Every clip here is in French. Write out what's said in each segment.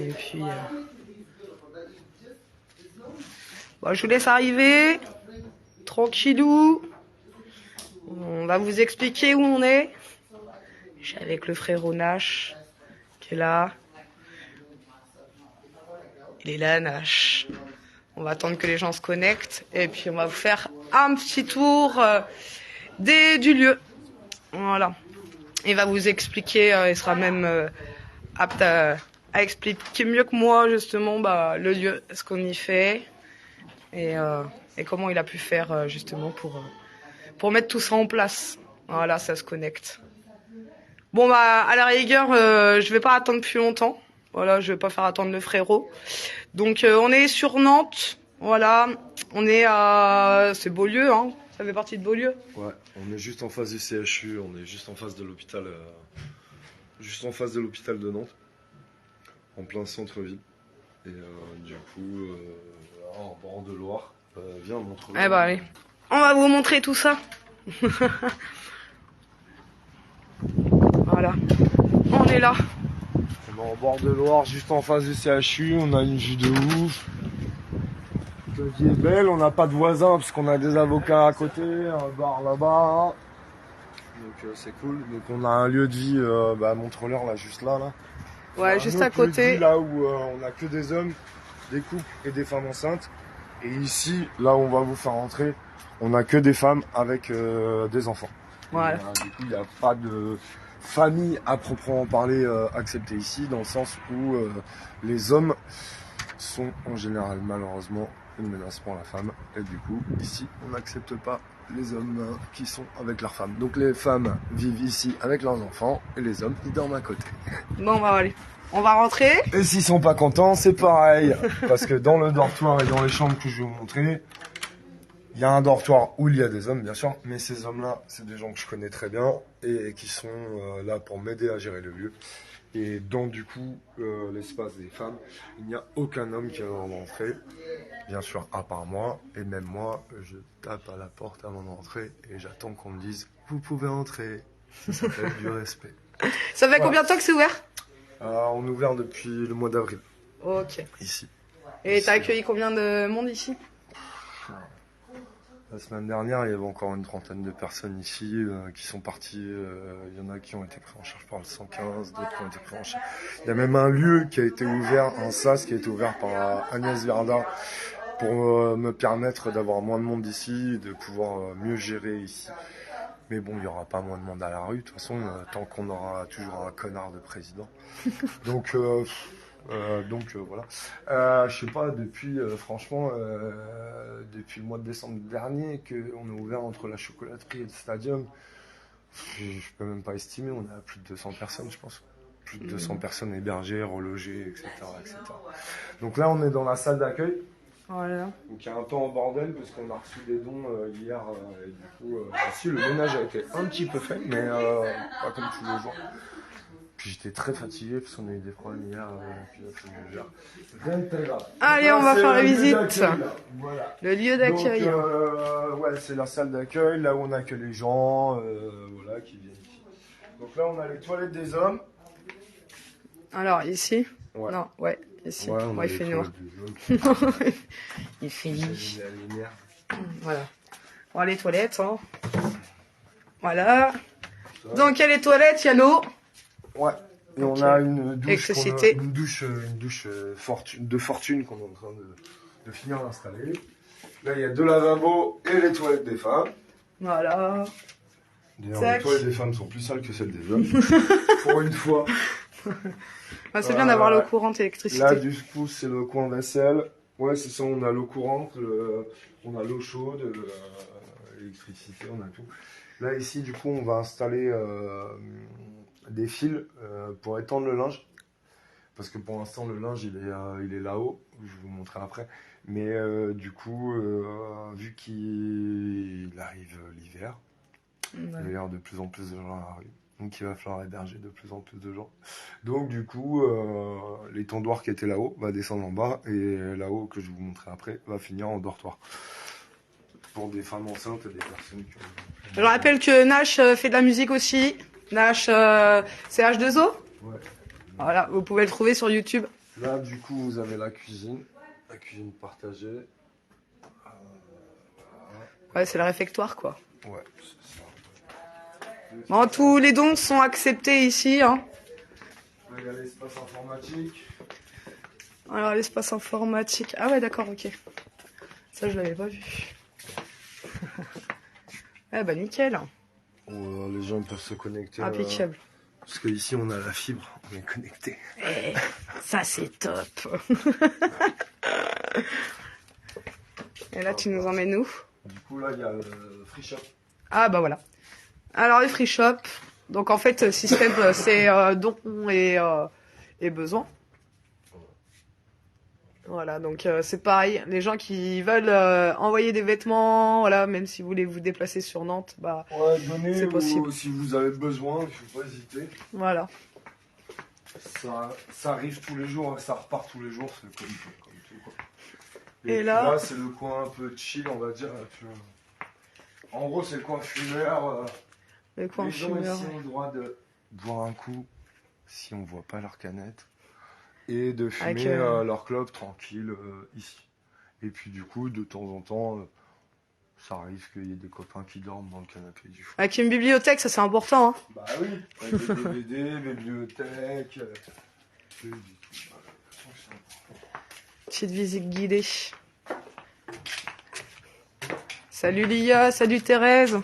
Et puis, bon, je vous laisse arriver. Tranquillou. On va vous expliquer où on est. Je suis avec le frérot Nash qui est là. Il est là, Nash. On va attendre que les gens se connectent. Et puis, on va vous faire un petit tour du lieu. Voilà. Il va vous expliquer, il sera même apte à expliquer mieux que moi, justement, le lieu, ce qu'on y fait. Et comment il a pu faire, justement, pour mettre tout ça en place. Voilà, ça se connecte. Bon, à la rigueur, je vais pas attendre plus longtemps. Voilà, je vais pas faire attendre le frérot. Donc, on est sur Nantes. Voilà, on est c'est Beaulieu, hein. Ça fait partie de Beaulieu. Ouais, on est juste en face du CHU, on est juste en face de l'hôpital, de Nantes, en plein centre-ville. Et du coup, en bord de Loire, viens, montre-le. Eh allez, on va vous montrer tout ça. Voilà, on est là. On est en bord de Loire, juste en face du CHU, on a une vue de ouf. La vie est belle, on n'a pas de voisins parce qu'on a des avocats à côté, un bar là-bas. Donc c'est cool. Donc on a un lieu de vie, montre-leur là, juste là. Ouais, juste à côté. Là où on a que des hommes, des couples et des femmes enceintes. Et ici, là où on va vous faire entrer, on a que des femmes avec des enfants. Voilà. Du coup, il n'y a pas de famille à proprement parler acceptée ici, dans le sens où les hommes sont en général malheureusement une menace pour la femme. Et du coup, ici, on n'accepte pas les hommes qui sont avec leurs femmes. Donc les femmes vivent ici avec leurs enfants et les hommes, ils dorment à côté. Bon, bah allez, on va rentrer. Et s'ils sont pas contents, c'est pareil. Parce que dans le dortoir et dans les chambres que je vais vous montrer, il y a un dortoir où il y a des hommes, bien sûr. Mais ces hommes-là, c'est des gens que je connais très bien et qui sont là pour m'aider à gérer le lieu. Et dans du coup l'espace des femmes, il n'y a aucun homme qui va rentrer, bien sûr à part moi, et même moi je tape à la porte avant d'entrer et j'attends qu'on me dise vous pouvez entrer, ça s'appelle du respect. Ça fait combien de temps que c'est ouvert? On est ouvert depuis le mois d'avril. Ok. Ici. Et t'as accueilli combien de monde ici? La semaine dernière, il y avait encore une trentaine de personnes ici qui sont parties. Il y en a qui ont été pris en charge par le 115, d'autres qui ont été pris en charge. Il y a même un lieu qui a été ouvert, un SAS qui a été ouvert par Agnès Verda pour me permettre d'avoir moins de monde ici, de pouvoir mieux gérer ici. Mais bon, il n'y aura pas moins de monde à la rue, de toute façon, tant qu'on aura toujours un connard de président. Donc voilà. Je sais pas, depuis franchement, depuis le mois de décembre dernier, qu'on est ouvert entre la chocolaterie et le stadium, je peux même pas estimer, on a plus de 200 personnes, je pense. Plus de 200 personnes hébergées, relogées, etc., etc. Donc là, on est dans la salle d'accueil. Voilà. Donc il y a un peu en bordel parce qu'on a reçu des dons hier et du coup, si le ménage a été un petit peu fait, mais pas comme tous les jours. Puis j'étais très fatigué parce qu'on a eu des problèmes hier. Rien de très grave. Allez, on va faire la visite. Voilà. Le lieu d'accueil. Donc, ouais, c'est la salle d'accueil, là où on accueille les gens voilà, qui viennent ici. Donc là, on a les toilettes des hommes. Alors, ici? Ouais. Non, ouais, ici. Ouais, il fait noir. Il fait nuit. Voilà. Bon, les toilettes, hein. Voilà. Donc, il y a les toilettes, il y a l'eau. Ouais. Et on a une douche, Électricité. une douche de fortune qu'on est en train de finir d'installer. Là, il y a deux lavabos et les toilettes des femmes. Voilà. D'ailleurs, Tac. les toilettes des femmes sont plus sales que celles des hommes. Pour une fois. C'est bien d'avoir l'eau courante et l'électricité. Là, du coup, c'est le coin vaisselle. Ouais, c'est ça, on a l'eau courante, on a l'eau chaude, l'électricité, on a tout. Là, ici, du coup, on va installer des fils pour étendre le linge. Parce que pour l'instant, le linge, il est là-haut. Je vais vous montrer après. Mais du coup, vu qu'il arrive l'hiver, il va y avoir de plus en plus de gens à la rue. Donc il va falloir héberger de plus en plus de gens. Donc du coup, l'étendoir qui était là-haut va descendre en bas. Et là-haut, que je vais vous montrer après, va finir en dortoir. Pour des femmes enceintes et des personnes qui ont... Je rappelle que Nash fait de la musique aussi. Nash, c'est H2O. Ouais. Voilà, vous pouvez le trouver sur YouTube. Là, du coup, vous avez la cuisine partagée. Ouais, c'est le réfectoire, quoi. Ouais, c'est ça. Bon, tous les dons sont acceptés ici, hein. Là, il y a l'espace informatique. Alors, l'espace informatique. Ah ouais, d'accord, ok. Ça, je l'avais pas vu. Ah bah, nickel. Où, les gens peuvent se connecter. Impeccable. Parce qu'ici, on a la fibre, on est connecté. Eh, ça, c'est top. Et là, tu nous emmènes où? Du coup, là, il y a le free shop. Ah bah voilà. Alors, les free shop. Donc, en fait, système, c'est dons et besoins. Voilà, donc c'est pareil. Les gens qui veulent envoyer des vêtements, voilà, même si vous voulez vous déplacer sur Nantes, bah Ouais, donnez c'est possible. si vous avez besoin, il ne faut pas hésiter. Voilà. Ça arrive tous les jours, ça repart tous les jours, c'est comme tout. Quoi. Et puis là, c'est le coin un peu chill, on va dire. En gros, c'est le coin fumeur. le coin les gens fumeur. ici ont le droit de boire un coup si on voit pas leur canette. Et de fumer leur clope tranquille ici. Et puis du coup, de temps en temps, ça arrive qu'il y ait des copains qui dorment dans le canapé du fond. Avec une bibliothèque, ça c'est important. Hein. Bah oui, avec des DVD, bibliothèque. Petite visite guidée. Salut Lia, salut Thérèse.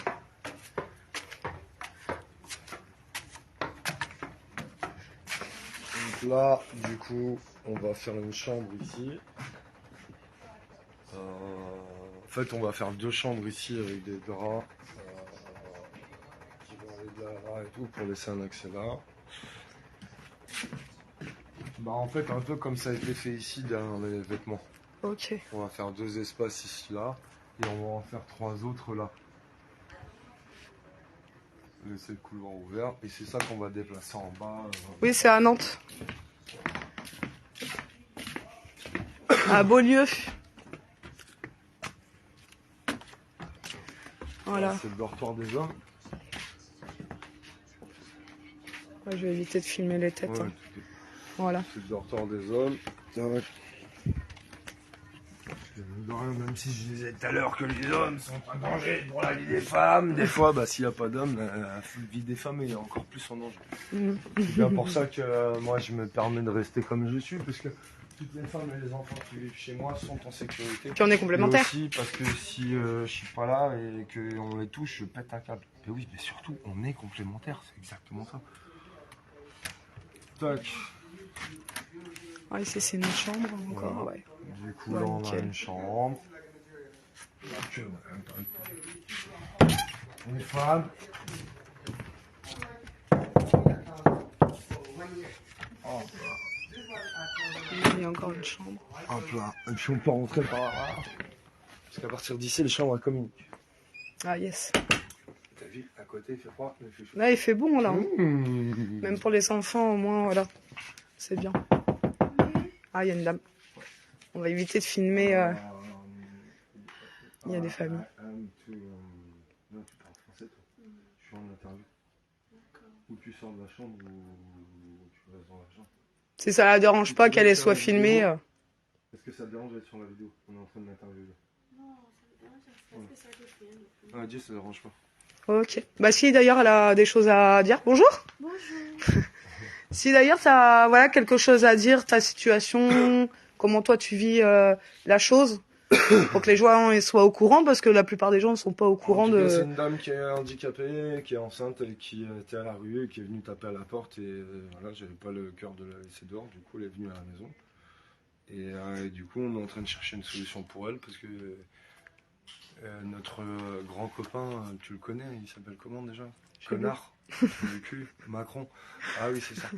Là, du coup, on va faire une chambre ici. En fait, on va faire 2 chambres ici avec des draps qui vont aller de là et tout pour laisser un accès là. Bah, en fait, un peu comme ça a été fait ici derrière les vêtements. Ok. On va faire 2 espaces ici là et on va en faire 3 autres là. Laisser le couloir ouvert et c'est ça qu'on va déplacer en bas. Oui, c'est à Nantes. À Beaulieu. Voilà. C'est le dortoir des hommes. Ouais, je vais éviter de filmer les têtes. Ouais, hein. Voilà. C'est le dortoir des hommes. Ouais. Même si je disais tout à l'heure que les hommes sont en danger pour la vie des femmes, des fois, bah, s'il n'y a pas d'hommes, la vie des femmes est encore plus en danger. C'est bien pour ça que moi je me permets de rester comme je suis, parce que toutes les femmes et les enfants qui vivent chez moi sont en sécurité. Puis on est complémentaires. Mais aussi parce que si je suis pas là et qu'on les touche, je pète un câble. Mais oui, mais surtout, on est complémentaires, c'est exactement ça. Tac. Ah, ici c'est une chambre encore, Voilà. ouais. Du coup, Ouais, là, on a nickel. une chambre. Les femmes. Il y a encore une chambre. Hop là. Et puis on peut rentrer par là. Parce qu'à partir d'ici, les chambres elles communiquent. Ah yes. T'as vu, à côté, il fait froid, mais il fait chaud. Là il fait bon là. Hein. Mmh. Même pour les enfants au moins, voilà. C'est bien. Ah, il y a une dame. On va éviter de filmer. Il y a des familles. Non, tu parles français, toi. Je suis en interview. Ou tu sors de la chambre ou tu restes dans la chambre. Si ça la dérange pas qu'elle soit filmée. Est-ce que ça te dérange d'être sur la vidéo? On est en train de l'interviewer. Non, ça me dérange, ça fait ça. Ah, Dieu, ça ne dérange pas. Ok. Bah si d'ailleurs elle a des choses à dire. Bonjour. Bonjour. Si d'ailleurs t'as voilà quelque chose à dire, ta situation, comment toi tu vis la chose, pour que les gens soient au courant, parce que la plupart des gens ne sont pas au courant En tout cas, de. c'est une dame qui est handicapée, qui est enceinte et qui était à la rue et qui est venue taper à la porte et voilà, j'avais pas le cœur de la laisser dehors, du coup elle est venue à la maison. Et du coup on est en train de chercher une solution pour elle parce que notre grand copain, tu le connais, il s'appelle comment déjà? Connard. Le cul, Macron. Ah oui, c'est ça.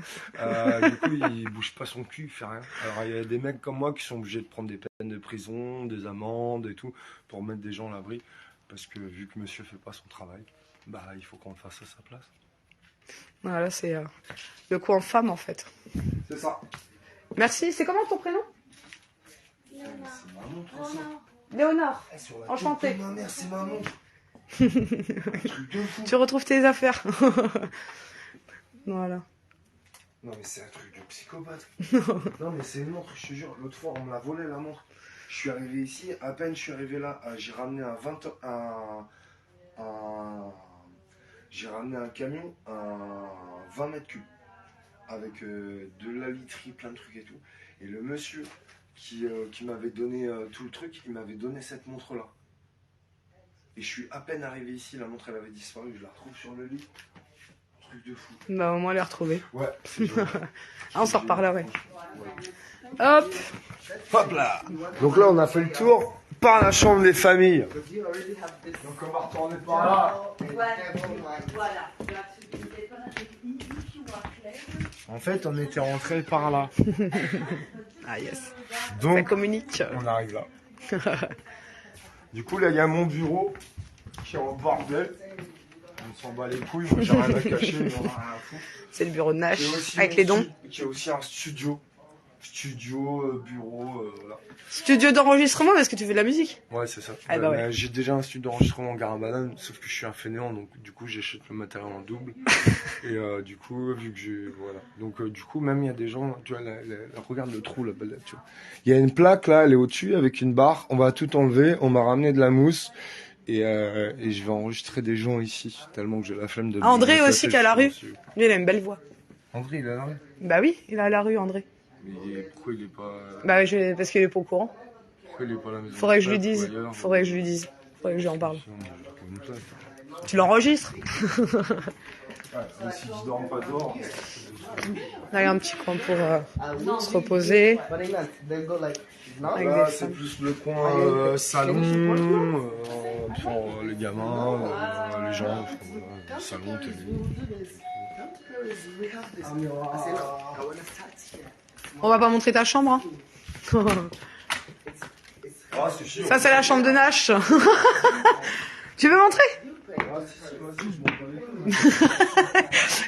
Du coup, il bouge pas son cul, il fait rien. Alors, il y a des mecs comme moi qui sont obligés de prendre des peines de prison, des amendes et tout, pour mettre des gens à l'abri. Parce que vu que monsieur fait pas son travail, bah, il faut qu'on le fasse à sa place. Voilà, c'est le coin femme en fait. C'est ça. Merci. C'est comment ton prénom? Léonard. Enchanté. Ma mère, c'est maman. Tu retrouves tes affaires. Voilà. Non mais c'est un truc de psychopathe. Non mais c'est une montre, je te jure. L'autre fois on me l'a volé la montre. Je suis arrivé ici, à peine je suis arrivé là, j'ai ramené j'ai ramené un camion, un 20 mètres cubes. Avec de la literie, plein de trucs et tout. Et le monsieur qui m'avait donné tout le truc, il m'avait donné cette montre-là. Et je suis à peine arrivé ici, la montre elle avait disparu, je la retrouve sur le lit. Truc de fou. Bah au moins les retrouver. Ouais, c'est génial. Ah, on s'en reparlerait. Hop. Hop là. Donc là on a fait le tour par la chambre des familles. Donc on va retourner par là. Voilà. En fait on était rentré par là. Ah yes. Ça Donc communique. on arrive là. Du coup là il y a mon bureau qui est en bordel. On s'en bat les couilles, moi j'ai rien à cacher, on a rien à foutre. C'est le bureau de Nash Qui est aussi avec les dons. Qui est aussi un studio. Bureau, voilà. Studio d'enregistrement parce que tu fais de la musique. Ouais, c'est ça. Ah bah ouais. J'ai déjà un studio d'enregistrement en Garabanane, sauf que je suis un fainéant, donc du coup j'achète le matériel en double. Et du coup, vu que j'ai. Voilà. Donc du coup, même il y a des gens, tu vois, regarde le trou là-bas, tu vois. Il y a une plaque là, elle est au-dessus avec une barre, on va tout enlever, on m'a ramené de la mousse. Et je vais enregistrer des gens ici, tellement que j'ai la flemme de... Ah, André de aussi qui a la rue. Lui il a une belle voix. André, il a la rue. Bah oui, il a la rue André. Mais pourquoi il est pas... Bah parce qu'il est pas au courant. Pourquoi il est pas à la maison? Faudrait que je lui dise. Faudrait que je lui en parle. Si on est là. Tu l'enregistres. Ouais, si je dors pas dehors... Là il y a un petit coin pour se reposer. Avec Là, des c'est femmes. plus le coin salon, pour les gamins, les gens, salon, télé. On va pas montrer ta chambre. Hein. Ah, c'est chiant. Ça c'est la chambre de Nash. Tu veux montrer? Ah, si, vas-y, je m'en connais.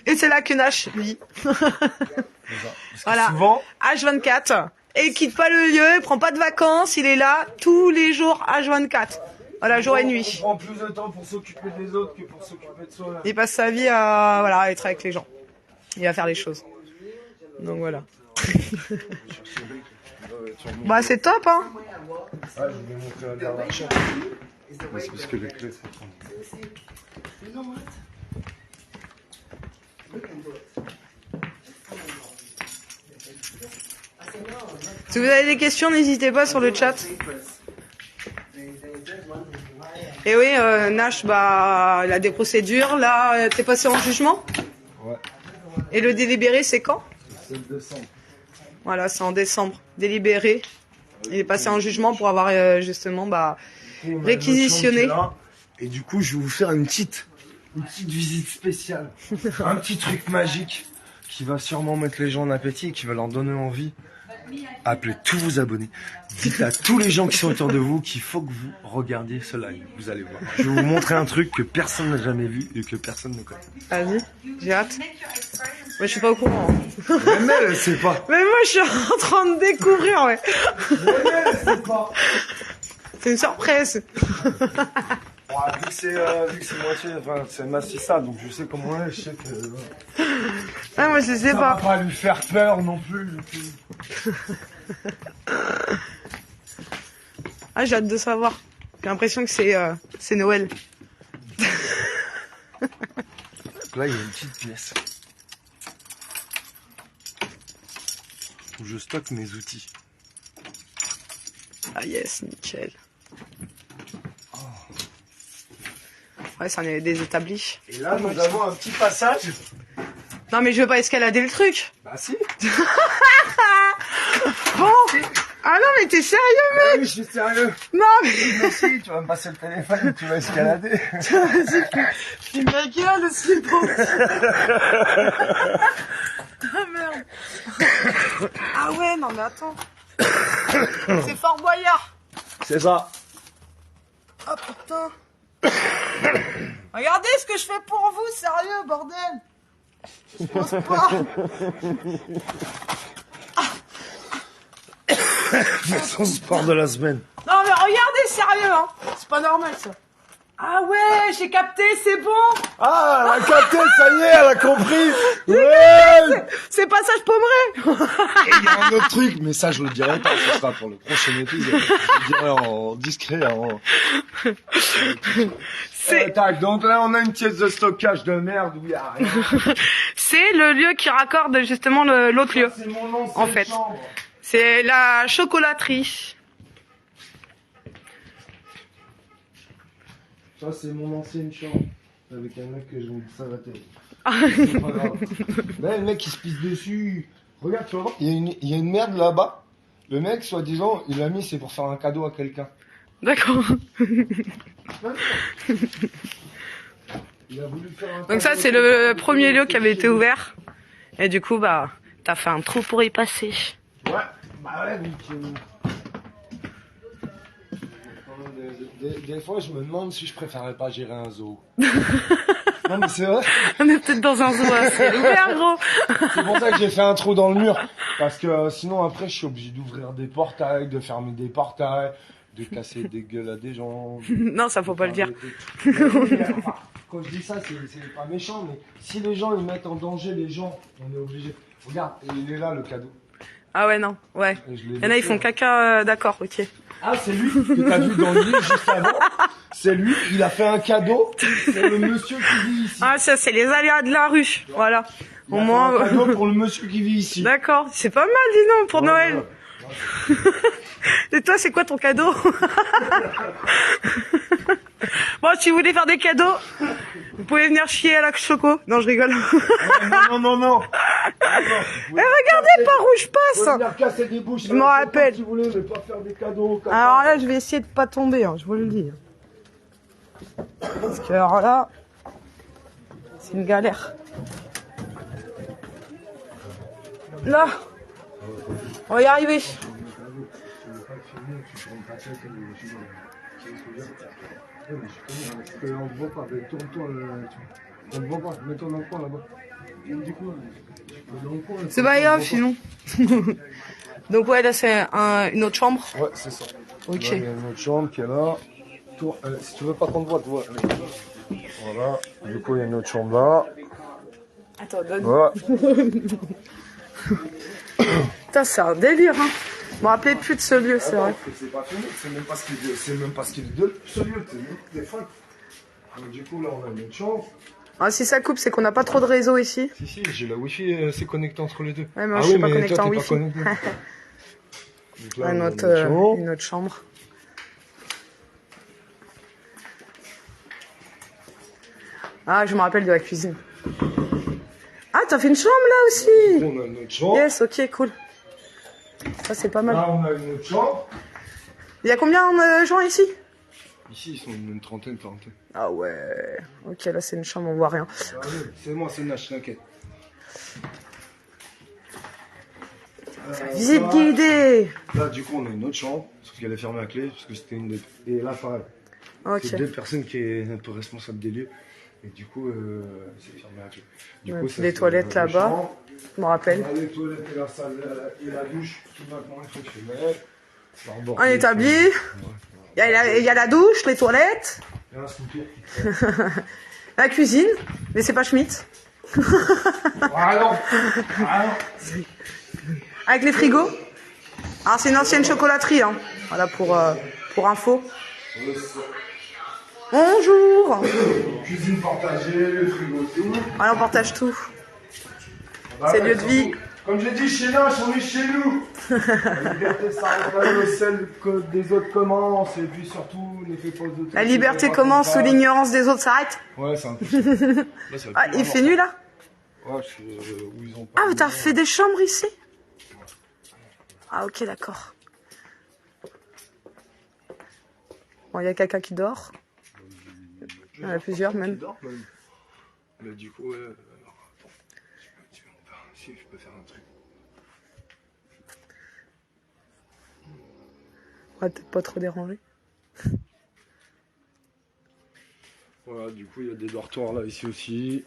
Et c'est là que Nash vit. Voilà. Souvent, H24. Et il quitte pas le lieu, il prend pas de vacances, il est là tous les jours H24. Voilà, jour et nuit. on prend plus de temps pour s'occuper des autres que pour s'occuper de soi. Il passe sa vie à être avec les gens. Il va faire les choses. Donc voilà. Bah c'est top hein. Ah, je vais montrer la dernière chambre. Mais c'est parce que les clés sont prendre. Si vous avez des questions, n'hésitez pas sur le chat. Et oui, Nash, bah, il a des procédures. Là, t'es passé en jugement? Ouais. Et le délibéré, c'est quand? C'est le décembre. Voilà, c'est en décembre. Délibéré. Il est passé en jugement pour avoir justement réquisitionné. Et du coup, je vais vous faire une petite visite spéciale. Un petit truc magique qui va sûrement mettre les gens en appétit et qui va leur donner envie. Appelez tous vos abonnés. Dites à tous les gens qui sont autour de vous qu'il faut que vous regardiez ce live. Vous allez voir. Je vais vous montrer un truc que personne n'a jamais vu et que personne ne connaît. Vas-y, j'ai hâte. Moi, je suis pas au courant. Même elle sait pas. Mais moi, je suis en train de découvrir, ouais. Même elle sait pas. C'est une surprise. Vu que c'est moitié, enfin, c'est massissa, donc je sais comment elle est, je sais que... Ah, moi, je sais Ça pas. va pas lui faire peur non plus. Ah, j'ai hâte de savoir. J'ai l'impression que c'est Noël. Là, il y a une petite pièce où je stocke mes outils. Ah yes, nickel. Ouais, c'en est des établis. Et là, nous avons un petit passage. Non, mais je veux pas escalader le truc. Bah si. Bon. Ah non, mais t'es sérieux, mec? Oui, je suis sérieux. Non, mais... Mais si, tu vas me passer le téléphone et tu vas escalader. Vas-y, ma gueule, c'est bon. Ah merde. Ah ouais, non mais attends. C'est Fort Boyard. C'est ça. Ah putain. Regardez ce que je fais pour vous, sérieux, bordel. Je pense pas. Son sport de la semaine. Non mais regardez, sérieux, hein. C'est pas normal ça. Ah ouais, j'ai capté, c'est bon. Ah, elle a capté, ça y est, elle a compris. Ouais. C'est passage paumeré. Et il y a un autre truc, mais ça je le dirai pas, ce sera pour le prochain épisode. Je le dirai en discret. Tac, donc là on a une pièce de stockage de merde où il y a rien. C'est le lieu qui raccorde justement l'autre lieu. C'est mon ancienne En fait. chambre. C'est la chocolaterie. Ça c'est mon ancienne chambre. Avec un mec que j'ai envie de s'arrêter. C'est pas grave. Là le mec il se pisse dessus. Regarde, tu vas voir, il y a une merde là-bas. Le mec, soi-disant, il l'a mis, c'est pour faire un cadeau à quelqu'un. D'accord. Il a voulu faire un Donc cadeau ça, à c'est quelqu'un. le premier lieu qui avait été ouvert. Et du coup, bah, t'as fait un trou pour y passer. Ouais, bah ouais, des fois, je me demande si je préférerais pas gérer un zoo. Non, mais c'est vrai. On est peut-être dans un zoo assez ouvert, gros. C'est pour ça que j'ai fait un trou dans le mur. Parce que sinon, après, je suis obligé d'ouvrir des portails, de fermer des portails, de casser des gueules à des gens. Non, ça faut pas le dire. Enfin, quand je dis ça, c'est pas méchant, mais si les gens ils mettent en danger les gens, on est obligé. Regarde, il est là le cadeau. Ah ouais, non, ouais. Il y en a, ils font caca, d'accord, ok. Ah, c'est lui que t'as vu dans le livre juste avant. C'est lui, il a fait un cadeau. C'est le monsieur qui vit ici. Ah, ça, c'est les aléas de la rue. Voilà. Il Au a moins. fait un cadeau pour le monsieur qui vit ici. D'accord, c'est pas mal, dis donc, pour Ouais, Noël. ouais. Et toi, c'est quoi ton cadeau? Bon, si vous voulez faire des cadeaux, vous pouvez venir chier à la choco. Non, je rigole. Non. Eh, regardez par où je passe. Venir casser des bouches. Je m'en rappelle. Si vous voulez, mais pas faire des cadeaux. Alors là, je vais essayer de pas tomber, hein, je vous le dis. Parce que alors là, c'est une galère. Là, on va y arriver. On ne voit pas, tourne-toi, on ne voit pas, mets-toi dans le coin là-bas. C'est pas grave sinon. Donc ouais, là c'est une autre chambre. Ouais, c'est ça. Ok. Là, il y a une autre chambre qui est là. Si tu veux pas qu'on te voit, tu vois. Voilà, du coup il y a une autre chambre là. Attends, donne. Voilà. Putain, c'est un délire, hein. Je me rappelais plus de ce lieu, c'est vrai. C'est pas fini, c'est même pas ce qu'il est de ce lieu, c'est des folles. Donc du coup là on a une autre chambre. Ah, si ça coupe, c'est qu'on n'a pas trop de réseau ici. Si, j'ai la wifi, c'est connecté entre les deux. Ouais, mais moi je suis pas connecté en toi, t'es wifi. pas connecté. Donc là, on a Une autre chambre. Ah, je me rappelle de la cuisine. Ah, t'as fait une chambre là aussi. On a une autre chambre. Yes, ok, cool. Ça, c'est pas mal. Là on a une autre chambre. Il y a combien de gens ici? Ici ils sont une trentaine, quarantaine. Ah ouais. Ok, là c'est une chambre, on voit rien. C'est moi, c'est Nash, t'inquiète. Visite guidée. Là, du coup, on a une autre chambre, sauf qu'elle est fermée à clé, parce que c'était une des... Et là, pareil. Ok. C'est deux personnes qui est un peu responsable des lieux. Et du coup, c'est fermé à clé. Du coup, ça, Les c'est toilettes le là-bas, champ. je me rappelle. On a les toilettes et la salle et la douche, tout maintenant fonctionnel. On est établi. Il y a la douche, les toilettes, Il y a un scooter. la cuisine, mais c'est pas Schmitt. Ah non. Avec les frigos. Alors c'est une ancienne chocolaterie, hein. Voilà pour info. Bonjour. Cuisine partagée, le frigo, tout. Voilà, on partage tout. C'est lieu de vie. Comme j'ai dit, chez Nash, on est chez nous. La liberté s'arrête là où celle que des autres commencent. Et puis surtout, ne fais pas d'autres. La liberté commence où l'ignorance des autres s'arrête. Ouais, c'est un peu ça. Là, ça va Ah, être il fait nuit là? Ouais, où ils ont pas. Ah, t'as fait des chambres ici? Ah, ok, d'accord. Bon, il y a quelqu'un qui dort. Il y en a plusieurs même. Mais du coup, alors, attends. Si je peux faire un truc. On va peut-être pas trop déranger. Voilà, du coup, il y a des dortoirs là, ici aussi.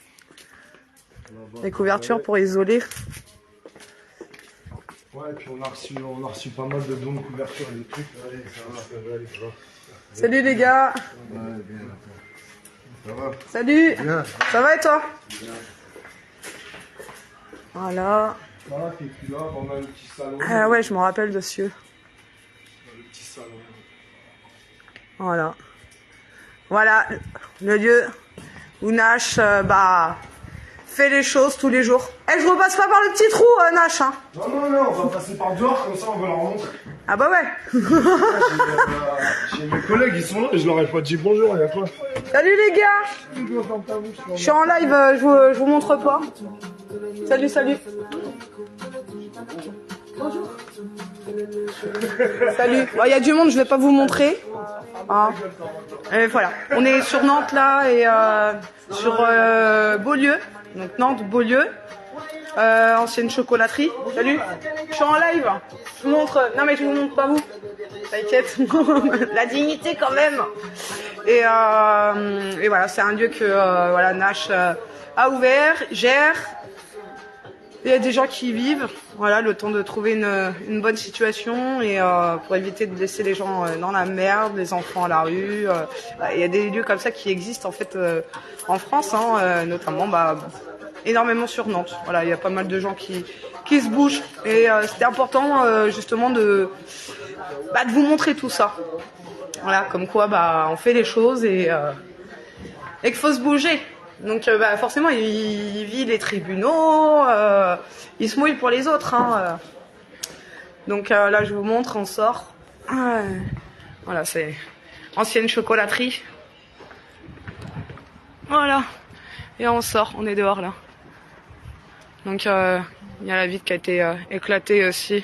Des couvertures pour isoler. Ouais, et puis on a reçu pas mal de dons de couverture et des trucs. Allez, ça va, allez, ça va. Salut les gars. Ouais, bien. Ça va? Salut. Bien. Ça va et toi? Voilà. Voilà, t'es plus là, on a le petit salon. Ah ouais, je me rappelle de ce lieu. Le petit salon. Voilà. Voilà le lieu où Nash fait les choses tous les jours. Eh, je repasse pas par le petit trou, Nash. Hein. Non, on va passer par dehors, comme ça on va leur montrer. Ah bah ouais. J'ai mes collègues, ils sont là, je leur ai pas dit bonjour, il y a quoi? Salut les gars. Je suis en live, je vous montre pas. Salut. Bonjour. Salut. Il y a du monde, je vais pas vous montrer. Ah. Et voilà. On est sur Nantes là et sur Beaulieu. Donc Nantes, Beaulieu. Ancienne chocolaterie. Salut. Je suis en live. Je vous montre. Non mais je vous montre pas vous. T'inquiète. La dignité quand même. Et voilà, c'est un lieu que voilà, Nash a ouvert, gère. Il y a des gens qui y vivent, voilà, le temps de trouver une bonne situation et pour éviter de laisser les gens dans la merde, les enfants à la rue. Il y a des lieux comme ça qui existent en fait en France, hein, notamment énormément sur Nantes. Voilà, il y a pas mal de gens qui se bougent et c'était important justement de vous montrer tout ça. Voilà, comme quoi on fait les choses et qu'il faut se bouger. Donc forcément il vit les tribunaux, il se mouille pour les autres. Hein, Donc là je vous montre, on sort. Voilà, c'est ancienne chocolaterie. Voilà. Et on sort, on est dehors là. Donc il y a la vitre qui a été éclatée aussi.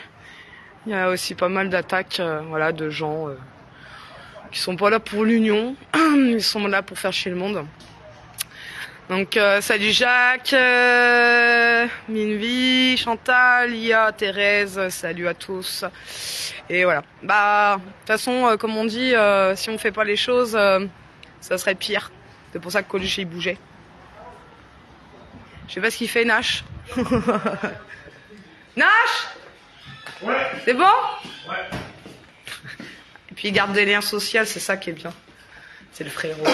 Il y a aussi pas mal d'attaques voilà, de gens qui sont pas là pour l'union, ils sont là pour faire chier le monde. Donc salut Jacques, Minvi, Chantal, Lia, Thérèse, salut à tous. Et voilà. De toute façon, comme on dit, si on fait pas les choses, ça serait pire. C'est pour ça que Coluche il bougeait. Je sais pas ce qu'il fait, Nash. Nash. Ouais. C'est bon? Ouais. Et puis il garde des liens sociaux, c'est ça qui est bien. C'est le frérot.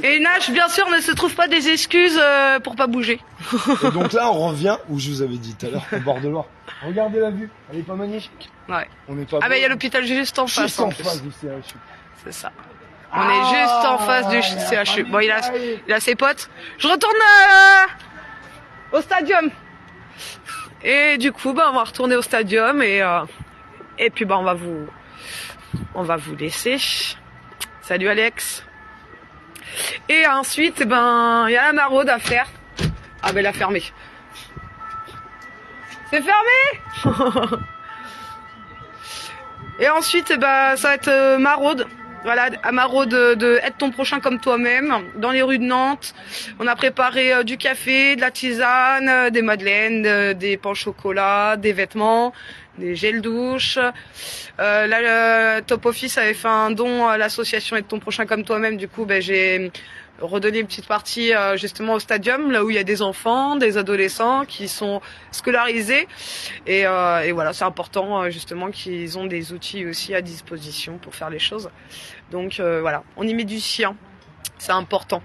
Et Nash, bien sûr, ne se trouve pas des excuses pour pas bouger. Et donc là, on revient où je vous avais dit tout à l'heure, au bord de Loire. Regardez la vue, elle est pas magnifique? Ouais. On est pas. Ah il y a l'hôpital juste en face. Juste en face du CHU. C'est ça. On est juste en face du CHU. Bon, il a ses potes. Je retourne au stadium. Et du coup, on va retourner au stadium et puis on va vous laisser. Salut Alex. Et ensuite, il y a la maraude à faire. Ah ben, elle a fermé. C'est fermé. Et ensuite, ça va être maraude. Voilà, à maraude de être ton prochain comme toi-même, dans les rues de Nantes. On a préparé du café, de la tisane, des madeleines, des pains au chocolat, des vêtements, des gels douche. Là, Top Office avait fait un don à l'association Être ton prochain comme toi-même. Du coup, j'ai redonné une petite partie justement au stadium, là où il y a des enfants, des adolescents qui sont scolarisés. Et voilà, c'est important justement qu'ils ont des outils aussi à disposition pour faire les choses. Donc voilà, on y met du sien, c'est important.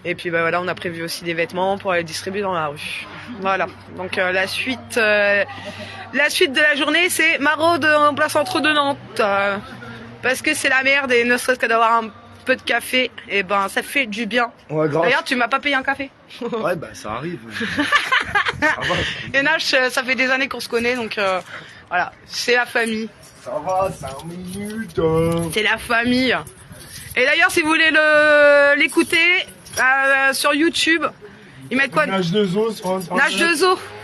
Et puis voilà, on a prévu aussi des vêtements pour les distribuer dans la rue. Voilà, donc la suite de la journée, c'est maraude en plein centre de Nantes. Parce que c'est la merde et ne serait-ce que d'avoir un peu de café, et ça fait du bien. Ouais, grave. D'ailleurs, tu m'as pas payé un café. Ouais, ça arrive. Ça va. Et Nash, ça fait des années qu'on se connaît, donc voilà, c'est la famille. Ça va, 5 minutes. C'est la famille. Et d'ailleurs, si vous voulez l'écouter sur YouTube, ils mettent quoi? Nage de zoo sur Internet.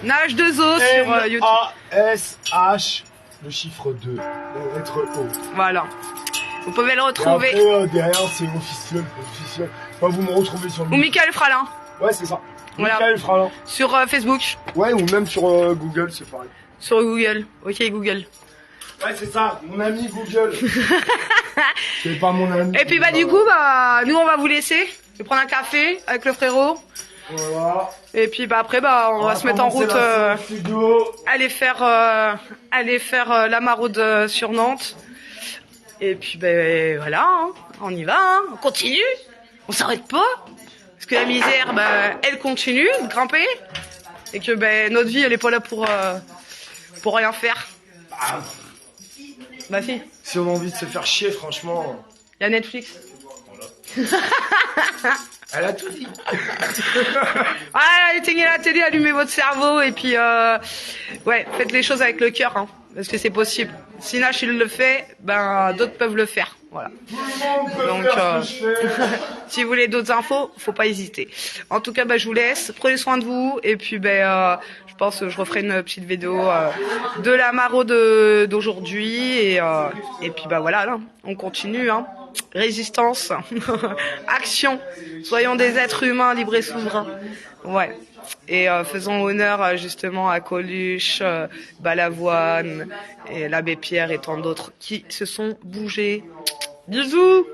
Nage de zoo sur YouTube. N-A-S-H, le chiffre 2, la lettre O. Voilà. Vous pouvez le retrouver. Et après, derrière, c'est officiel. Enfin, vous me retrouvez sur Ou Michael Fralin. Ouais, c'est ça. Voilà. Michael Fralin. Sur Facebook. Ouais, ou même sur Google, c'est pareil. Sur Google. Ok, Google. Ouais, c'est ça, mon ami Google. C'est pas mon ami. Et puis du coup, nous on va vous laisser. Je vais prendre un café avec le frérot. Voilà. Et puis bah après bah on va se mettre en route, aller faire la maraude sur Nantes. Et puis ben voilà, hein, on y va, hein, on continue, on s'arrête pas. Parce que la misère, bah, elle continue de grimper. Et que ben notre vie elle est pas là pour rien faire. Bah si. Si on a envie de se faire chier, franchement. Il y a Netflix. Elle a tout dit. Ah, éteignez la télé, allumez votre cerveau et puis ouais, faites les choses avec le cœur, hein, parce que c'est possible. Si Nash il le fait, ben d'autres peuvent le faire. Voilà. Donc si vous voulez d'autres infos, faut pas hésiter. En tout cas, bah je vous laisse. Prenez soin de vous et puis ben je pense que je referai une petite vidéo de la maraude d'aujourd'hui et puis bah voilà, là, on continue, hein. Résistance, action, soyons des êtres humains libres et souverains. Ouais. Et faisons honneur justement à Coluche, Balavoine et l'abbé Pierre et tant d'autres qui se sont bougés. Bisous.